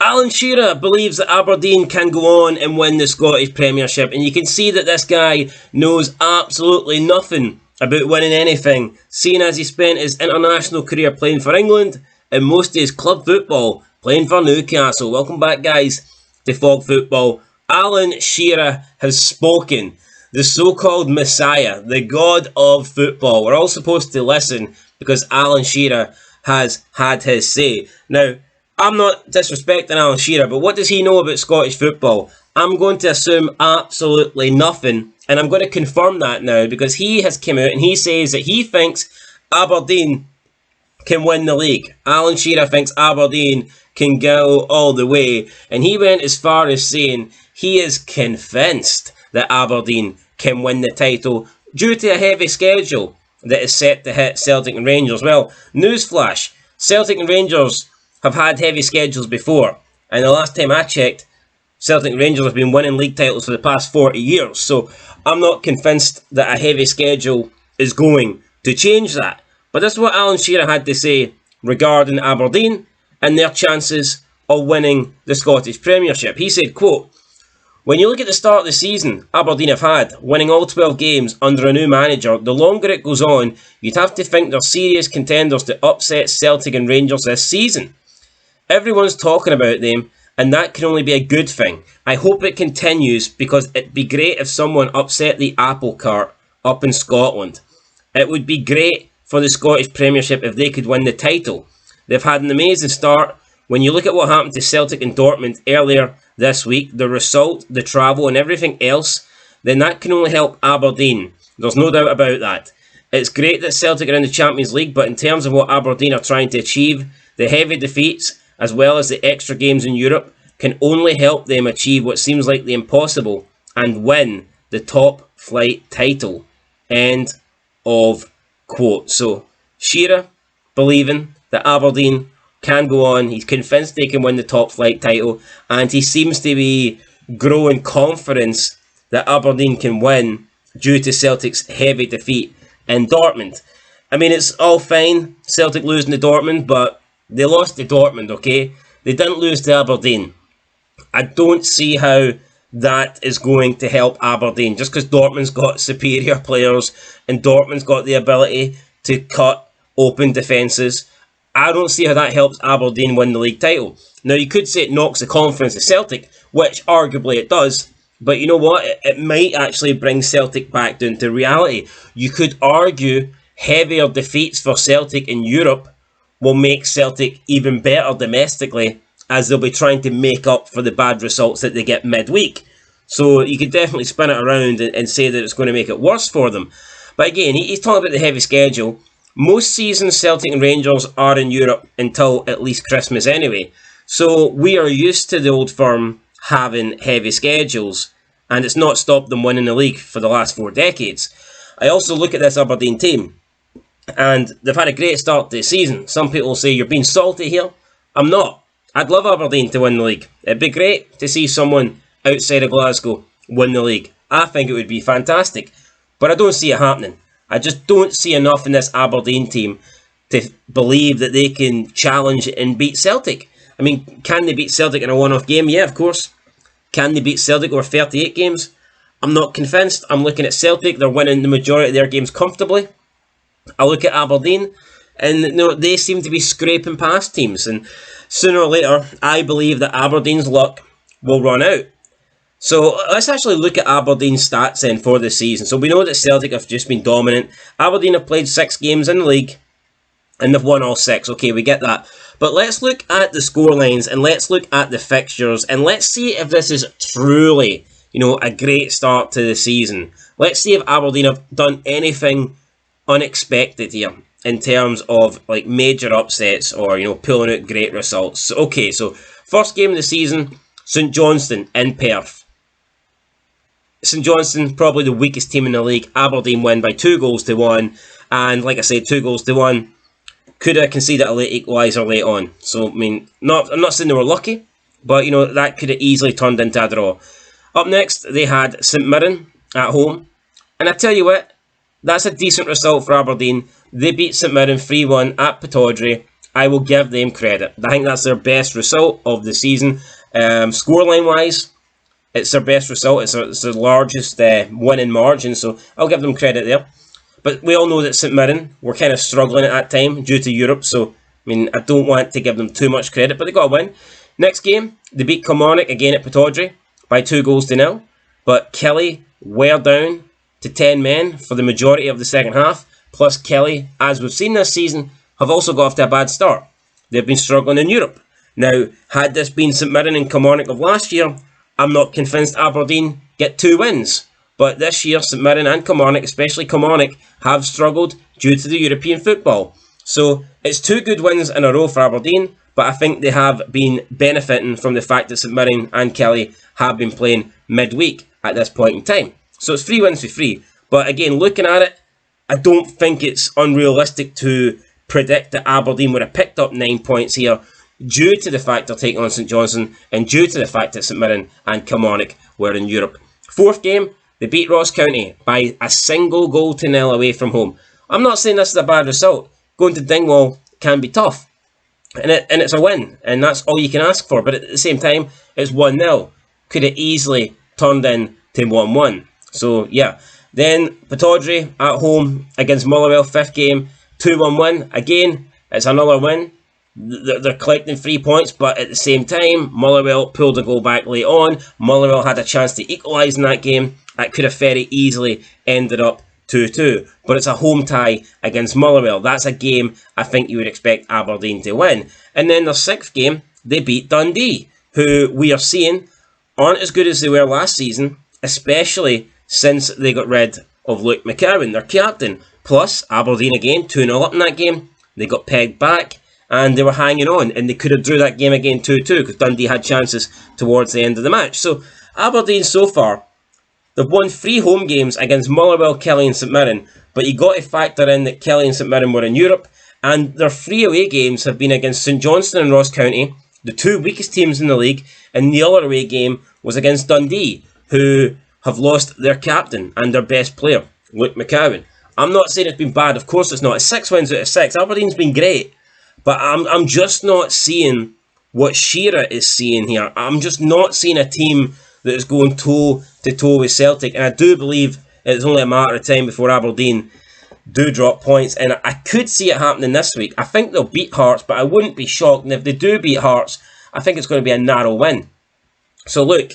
Alan Shearer believes that Aberdeen can go on and win the Scottish Premiership, and you can see that this guy knows absolutely nothing about winning anything, seeing as he spent his international career playing for England and most of his club football playing for Newcastle. Welcome back, guys, to Fog Football. Alan Shearer has spoken. The so-called Messiah, the God of football. We're all supposed to listen because Alan Shearer has had his say. Now, I'm not disrespecting Alan Shearer, but what does he know about Scottish football? I'm going to assume absolutely nothing, and I'm going to confirm that now because he has come out and he says that he thinks Aberdeen can win the league. Alan Shearer thinks Aberdeen can go all the way, and he went as far as saying he is convinced that Aberdeen can win the title due to a heavy schedule that is set to hit Celtic and Rangers. Well, newsflash, Celtic and Rangers have had heavy schedules before, and the last time I checked, Celtic and Rangers have been winning league titles for the past 40 years, so I'm not convinced that a heavy schedule is going to change that. But this is what Alan Shearer had to say regarding Aberdeen and their chances of winning the Scottish Premiership. He said, quote, "When you look at the start of the season Aberdeen have had, winning all 12 games under a new manager, the longer it goes on, you'd have to think they're serious contenders to upset Celtic and Rangers this season. Everyone's talking about them, and that can only be a good thing. I hope it continues because it'd be great if someone upset the apple cart up in Scotland. It would be great for the Scottish Premiership if they could win the title. They've had an amazing start. When you look at what happened to Celtic and Dortmund earlier this week, the result, the travel and everything else, then that can only help Aberdeen. There's no doubt about that. It's great that Celtic are in the Champions League, but in terms of what Aberdeen are trying to achieve, the heavy defeats, as well as the extra games in Europe, can only help them achieve what seems like the impossible and win the top flight title." End of quote. So, Shearer believing that Aberdeen can go on. He's convinced they can win the top flight title, and he seems to be growing confidence that Aberdeen can win due to Celtic's heavy defeat in Dortmund. I mean, it's all fine, Celtic losing to Dortmund, but they lost to Dortmund, okay? They didn't lose to Aberdeen. I don't see how that is going to help Aberdeen. Just because Dortmund's got superior players and Dortmund's got the ability to cut open defences, I don't see how that helps Aberdeen win the league title. Now, you could say it knocks the confidence of Celtic, which arguably it does, but you know what? It might actually bring Celtic back down to reality. You could argue heavier defeats for Celtic in Europe will make Celtic even better domestically, as they'll be trying to make up for the bad results that they get midweek. So you could definitely spin it around and say that it's going to make it worse for them. But again, he's talking about the heavy schedule. Most seasons Celtic and Rangers are in Europe until at least Christmas anyway. So we are used to the old firm having heavy schedules, and it's not stopped them winning the league for the last 4 decades. I also look at this Aberdeen team, and they've had a great start to the season. Some people say you're being salty here. I'm not. I'd love Aberdeen to win the league. It'd be great to see someone outside of Glasgow win the league. I think it would be fantastic. But I don't see it happening. I just don't see enough in this Aberdeen team to believe that they can challenge and beat Celtic. I mean, can they beat Celtic in a one-off game? Yeah, of course. Can they beat Celtic over 38 games? I'm not convinced. I'm looking at Celtic. They're winning the majority of their games comfortably. I look at Aberdeen, and they seem to be scraping past teams. And sooner or later, I believe that Aberdeen's luck will run out. So let's actually look at Aberdeen's stats then for the season. So we know that Celtic have just been dominant. Aberdeen have played 6 games in the league, and they've won all 6. Okay, we get that. But let's look at the scorelines, and let's look at the fixtures, and let's see if this is truly, a great start to the season. Let's see if Aberdeen have done anything unexpected here in terms of like major upsets or pulling out great results. Okay, so first game of the season, St Johnstone in Perth. St Johnstone, probably the weakest team in the league. Aberdeen win by 2-1, and like I said, 2-1. Could have conceded a late equaliser late on. So I mean, I'm not saying they were lucky, but that could have easily turned into a draw. Up next, they had St Mirren at home, and I tell you what, that's a decent result for Aberdeen. They beat St Mirren 3-1 at Pittodrie, I will give them credit. I think that's their best result of the season. Scoreline wise, it's their best result. It's the largest winning margin, so I'll give them credit there. But we all know that St Mirren were kind of struggling at that time due to Europe, so I don't want to give them too much credit, but they got a win. Next game, they beat Kilmarnock again at Pittodrie by 2-0. But Kelly were down to 10 men for the majority of the second half. Plus Kelly, as we've seen this season, have also got off to a bad start. They've been struggling in Europe. Now, had this been St Mirren and Kilmarnock of last year, I'm not convinced Aberdeen get 2 wins. But this year, St Mirren and Kilmarnock, especially Kilmarnock, have struggled due to the European football. So it's 2 good wins in a row for Aberdeen, but I think they have been benefiting from the fact that St Mirren and Kelly have been playing midweek at this point in time. So it's 3 wins for 3. But again, looking at it, I don't think it's unrealistic to predict that Aberdeen would have picked up 9 points here due to the fact they're taking on St Johnstone and due to the fact that St Mirren and Kilmarnock were in Europe. 4th game, they beat Ross County by a single goal to nil away from home. I'm not saying this is a bad result. Going to Dingwall can be tough. And it's a win, and that's all you can ask for. But at the same time, it's 1-0. Could have easily turned into 1-1. So, yeah. Then, Pittodrie at home against Motherwell, 5th game, 2-1 win. Again, it's another win. They're collecting 3 points, but at the same time, Motherwell pulled a goal back late on. Motherwell had a chance to equalise in that game. That could have very easily ended up 2-2. But it's a home tie against Motherwell. That's a game I think you would expect Aberdeen to win. And then their 6th game, they beat Dundee, who we are seeing aren't as good as they were last season, especially since they got rid of Luke McCowan, their captain. Plus, Aberdeen again, 2-0 up in that game. They got pegged back, and they were hanging on, and they could have drew that game again 2-2, because Dundee had chances towards the end of the match. So, Aberdeen so far, they've won 3 home games against Motherwell, Kelly and St Mirren, but you got to factor in that Kelly and St Mirren were in Europe, and their 3 away games have been against St Johnstone and Ross County, the 2 weakest teams in the league, and the other away game was against Dundee, who have lost their captain and their best player, Luke McCowan. I'm not saying it's been bad, of course it's not. It's 6 wins out of 6. Aberdeen's been great, but I'm just not seeing what Shearer is seeing here. I'm just not seeing a team that is going toe-to-toe with Celtic, and I do believe it's only a matter of time before Aberdeen do drop points, and I could see it happening this week. I think they'll beat Hearts, but I wouldn't be shocked, and if they do beat Hearts, I think it's going to be a narrow win. So look,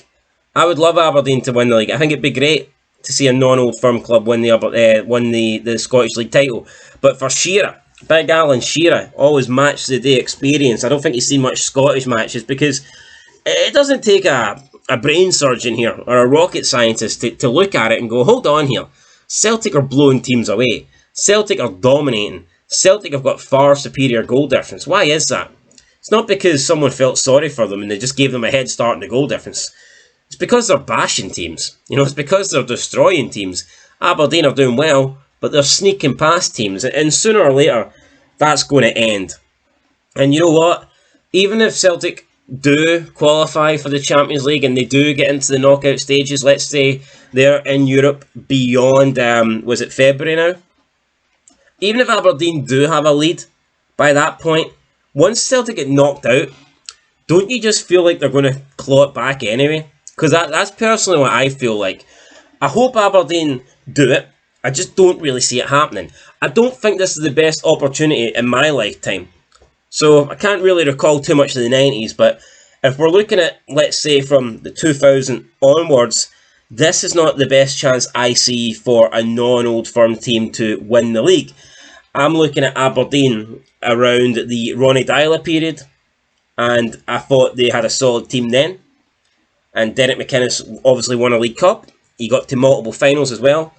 I would love Aberdeen to win the league. I think it'd be great to see a non-Old Firm club win the Scottish League title. But for Shearer, Big Alan Shearer, always match the day experience. I don't think he's seen much Scottish matches because it doesn't take a brain surgeon here or a rocket scientist to look at it and go, hold on here. Celtic are blowing teams away. Celtic are dominating. Celtic have got far superior goal difference. Why is that? It's not because someone felt sorry for them and they just gave them a head start in the goal difference. It's because they're bashing teams. It's because they're destroying teams. Aberdeen are doing well, but they're sneaking past teams. And sooner or later, that's going to end. And you know what? Even if Celtic do qualify for the Champions League and they do get into the knockout stages, let's say they're in Europe beyond, was it February now? Even if Aberdeen do have a lead by that point, once Celtic get knocked out, don't you just feel like they're going to claw it back anyway? Because that's personally what I feel like. I hope Aberdeen do it. I just don't really see it happening. I don't think this is the best opportunity in my lifetime. So I can't really recall too much of the 90s, but if we're looking at, let's say, from the 2000 onwards, this is not the best chance I see for a non-Old Firm team to win the league. I'm looking at Aberdeen around the Ronnie Dyler period, and I thought they had a solid team then. And Derek McInnes obviously won a League Cup. He got to multiple finals as well,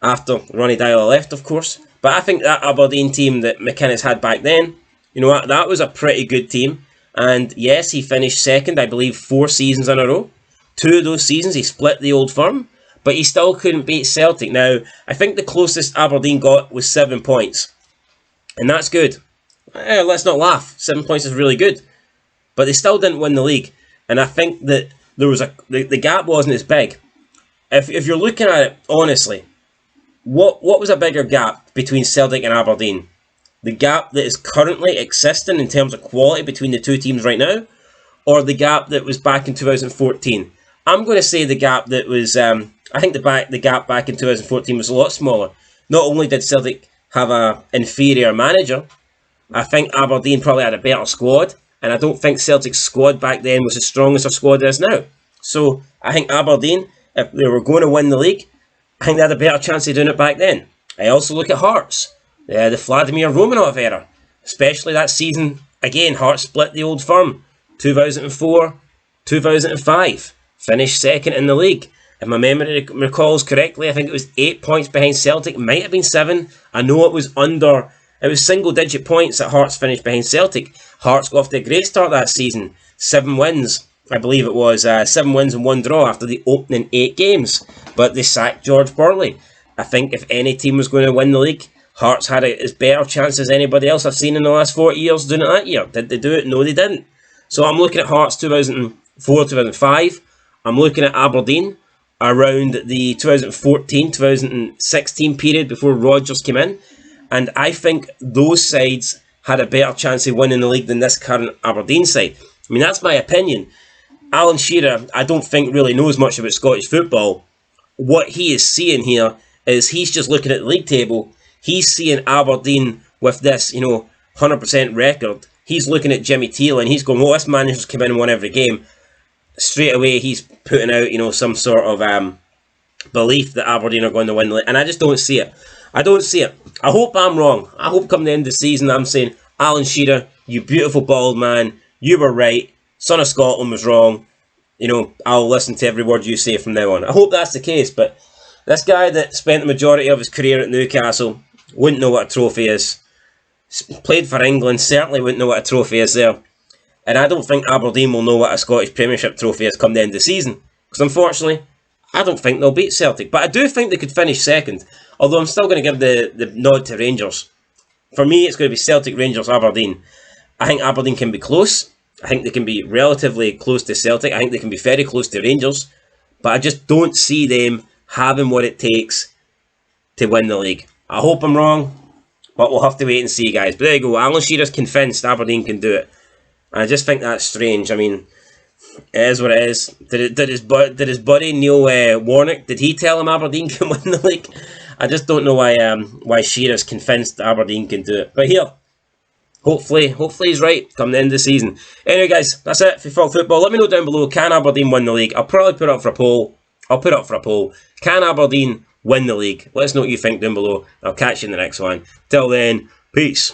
after Ronnie Dyler left, of course. But I think that Aberdeen team that McInnes had back then, you know what, that was a pretty good team. And yes, he finished second, I believe, 4 seasons in a row. 2 of those seasons he split the Old Firm, but he still couldn't beat Celtic. Now, I think the closest Aberdeen got was 7 points. And that's good. Let's not laugh. 7 points is really good. But they still didn't win the league. And I think that there was the gap wasn't as big. If you're looking at it honestly, what was a bigger gap between Celtic and Aberdeen? the gap that is currently existing in terms of quality between the two teams right now, or the gap that was back in 2014. I'm going to say the gap that was, I think the gap back in 2014 was a lot smaller. Not only did Celtic have an inferior manager, I think Aberdeen probably had a better squad, and I don't think Celtic's squad back then was as strong as their squad is now. So I think Aberdeen, if they were going to win the league, I think they had a better chance of doing it back then. I also look at Hearts, the Vladimir Romanov era, especially that season. Again, Hearts split the old firm, 2004, 2005, finished second in the league. If my memory recalls correctly, I think it was 8 points behind Celtic, might have been 7. I know it was single digit points that Hearts finished behind Celtic. Hearts got off to a great start that season, 7 wins. I believe it was 7 wins and 1 draw after the opening 8 games. But they sacked George Burley. I think if any team was going to win the league, Hearts had as better chance as anybody else I've seen in the last 40 years doing it that year. Did they do it? No, they didn't. So I'm looking at Hearts 2004, 2005. I'm looking at Aberdeen around the 2014-2016 period before Rodgers came in. And I think those sides had a better chance of winning the league than this current Aberdeen side. I mean, that's my opinion. Alan Shearer, I don't think really knows much about Scottish football. What he is seeing here is he's just looking at the league table. He's seeing Aberdeen with this, 100% record. He's looking at Jimmy Teal and he's going, well, this manager's come in and won every game. Straight away, he's putting out, some sort of belief that Aberdeen are going to win the league. And I just don't see it. I don't see it. I hope I'm wrong. I hope come the end of the season I'm saying, Alan Shearer, you beautiful bald man, you were right. Son of Scotland was wrong. I'll listen to every word you say from now on. I hope that's the case, but this guy that spent the majority of his career at Newcastle wouldn't know what a trophy is. Played for England, certainly wouldn't know what a trophy is there. And I don't think Aberdeen will know what a Scottish Premiership trophy is come the end of the season. Because unfortunately, I don't think they'll beat Celtic. But I do think they could finish second. Although I'm still going to give the nod to Rangers. For me, it's going to be Celtic, Rangers, Aberdeen. I think Aberdeen can be close. I think they can be relatively close to Celtic. I think they can be very close to Rangers. But I just don't see them having what it takes to win the league. I hope I'm wrong, but we'll have to wait and see, guys. But there you go. Alan Shearer's convinced Aberdeen can do it. And I just think that's strange. I mean, it is what it is. Did his buddy Neil Warnock, did he tell him Aberdeen can win the league? I just don't know why Shearer's convinced Aberdeen can do it. But here, hopefully he's right come the end of the season. Anyway, guys, that's it for Fuck Football. Let me know down below, can Aberdeen win the league? I'll probably put it up for a poll. Can Aberdeen win the league? Let us know what you think down below. I'll catch you in the next one. Till then, peace.